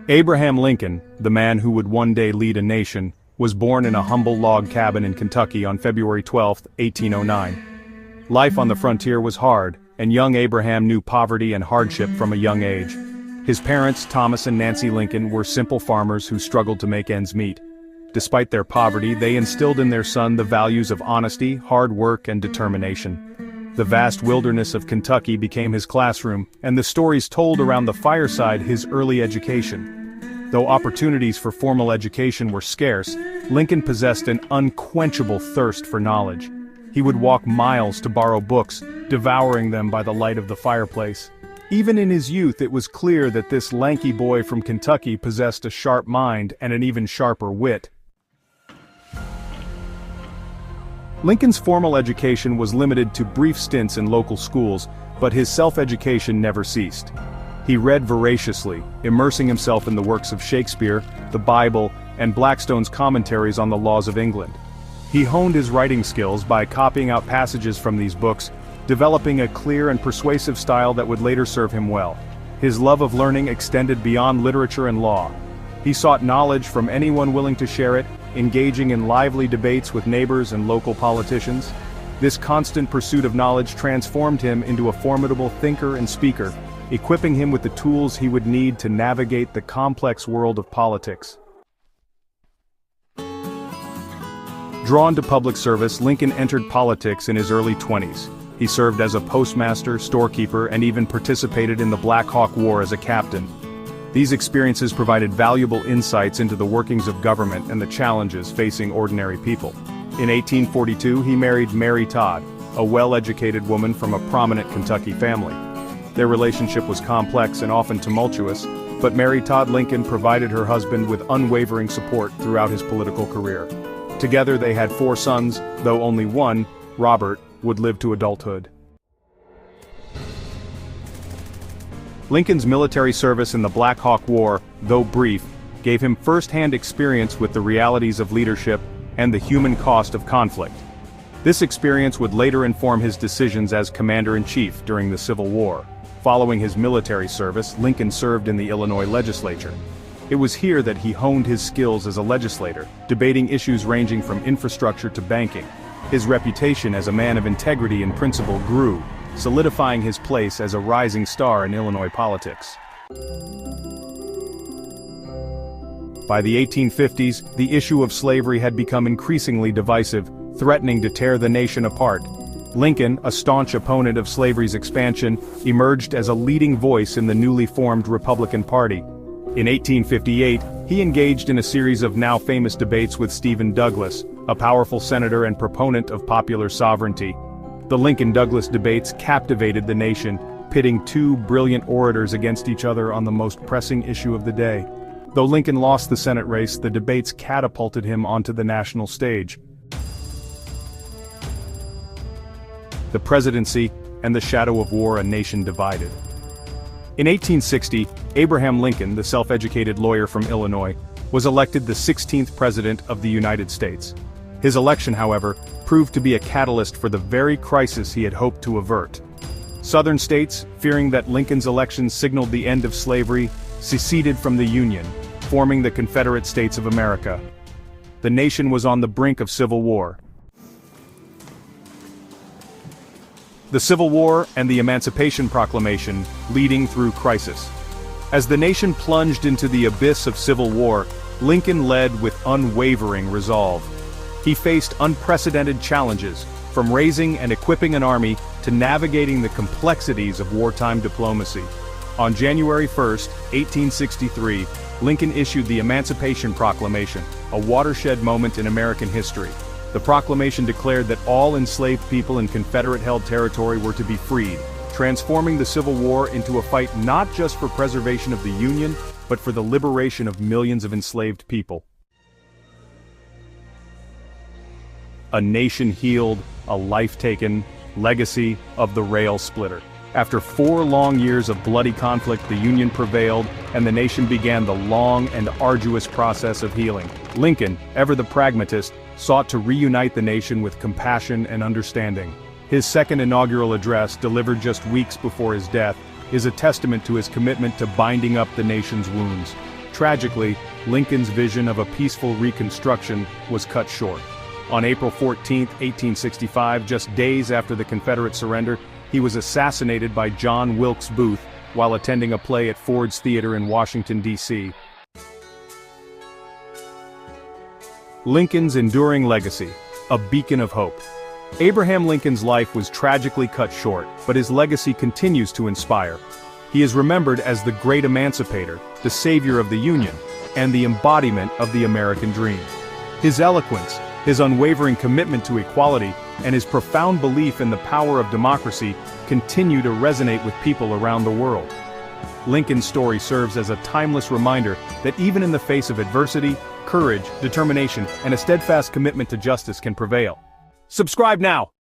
Abraham Lincoln, the man who would one day lead a nation, was born in a humble log cabin in Kentucky on February 12, 1809. Life on the frontier was hard, and young Abraham knew poverty and hardship from a young age. His parents, Thomas and Nancy Lincoln, were simple farmers who struggled to make ends meet. Despite their poverty, they instilled in their son the values of honesty, hard work, and determination. The vast wilderness of Kentucky became his classroom, and the stories told around the fireside his early education. Though opportunities for formal education were scarce, Lincoln possessed an unquenchable thirst for knowledge. He would walk miles to borrow books, devouring them by the light of the fireplace. Even in his youth, it was clear that this lanky boy from Kentucky possessed a sharp mind and an even sharper wit. Lincoln's formal education was limited to brief stints in local schools, but his self-education never ceased. He read voraciously, immersing himself in the works of Shakespeare, the Bible, and Blackstone's commentaries on the laws of England. He honed his writing skills by copying out passages from these books, developing a clear and persuasive style that would later serve him well. His love of learning extended beyond literature and law. He sought knowledge from anyone willing to share it, engaging in lively debates with neighbors and local politicians. This constant pursuit of knowledge transformed him into a formidable thinker and speaker, equipping him with the tools he would need to navigate the complex world of politics. Drawn to public service, Lincoln entered politics in his early 20s. He served as a postmaster, storekeeper, and even participated in the Black Hawk War as a captain. These experiences provided valuable insights into the workings of government and the challenges facing ordinary people. In 1842, he married Mary Todd, a well-educated woman from a prominent Kentucky family. Their relationship was complex and often tumultuous, but Mary Todd Lincoln provided her husband with unwavering support throughout his political career. Together they had 4 sons, though only one, Robert, would live to adulthood. Lincoln's military service in the Black Hawk War, though brief, gave him first-hand experience with the realities of leadership and the human cost of conflict. This experience would later inform his decisions as commander-in-chief during the Civil War. Following his military service, Lincoln served in the Illinois legislature. It was here that he honed his skills as a legislator, debating issues ranging from infrastructure to banking. His reputation as a man of integrity and principle grew, solidifying his place as a rising star in Illinois politics. By the 1850s, the issue of slavery had become increasingly divisive, threatening to tear the nation apart. Lincoln, a staunch opponent of slavery's expansion, emerged as a leading voice in the newly formed Republican Party. In 1858, he engaged in a series of now famous debates with Stephen Douglas, a powerful senator and proponent of popular sovereignty. The Lincoln-Douglas debates captivated the nation, pitting 2 brilliant orators against each other on the most pressing issue of the day. Though Lincoln lost the Senate race, the debates catapulted him onto the national stage. The presidency, and the shadow of war, a nation divided. In 1860, Abraham Lincoln, the self-educated lawyer from Illinois, was elected the 16th President of the United States. His election, however, proved to be a catalyst for the very crisis he had hoped to avert. Southern states, fearing that Lincoln's election signaled the end of slavery, seceded from the Union, forming the Confederate States of America. The nation was on the brink of civil war. The Civil War and the Emancipation Proclamation leading through crisis. As the nation plunged into the abyss of civil war, Lincoln led with unwavering resolve. He faced unprecedented challenges, from raising and equipping an army to navigating the complexities of wartime diplomacy. On January 1, 1863, Lincoln issued the Emancipation Proclamation, a watershed moment in American history. The proclamation declared that all enslaved people in Confederate-held territory were to be freed, transforming the Civil War into a fight not just for preservation of the Union, but for the liberation of millions of enslaved people. A nation healed, a life taken, legacy of the rail splitter. After 4 long years of bloody conflict, the Union prevailed, and the nation began the long and arduous process of healing. Lincoln, ever the pragmatist, sought to reunite the nation with compassion and understanding. His second inaugural address, delivered just weeks before his death, is a testament to his commitment to binding up the nation's wounds. Tragically, Lincoln's vision of a peaceful Reconstruction was cut short. On April 14, 1865, just days after the Confederate surrender, he was assassinated by John Wilkes Booth while attending a play at Ford's Theater in Washington, D.C. Lincoln's enduring legacy, a beacon of hope. Abraham Lincoln's life was tragically cut short, but his legacy continues to inspire. He is remembered as the great emancipator, the savior of the Union, and the embodiment of the American dream. His eloquence, his unwavering commitment to equality, and his profound belief in the power of democracy continue to resonate with people around the world. Lincoln's story serves as a timeless reminder that even in the face of adversity, courage, determination, and a steadfast commitment to justice can prevail. Subscribe now!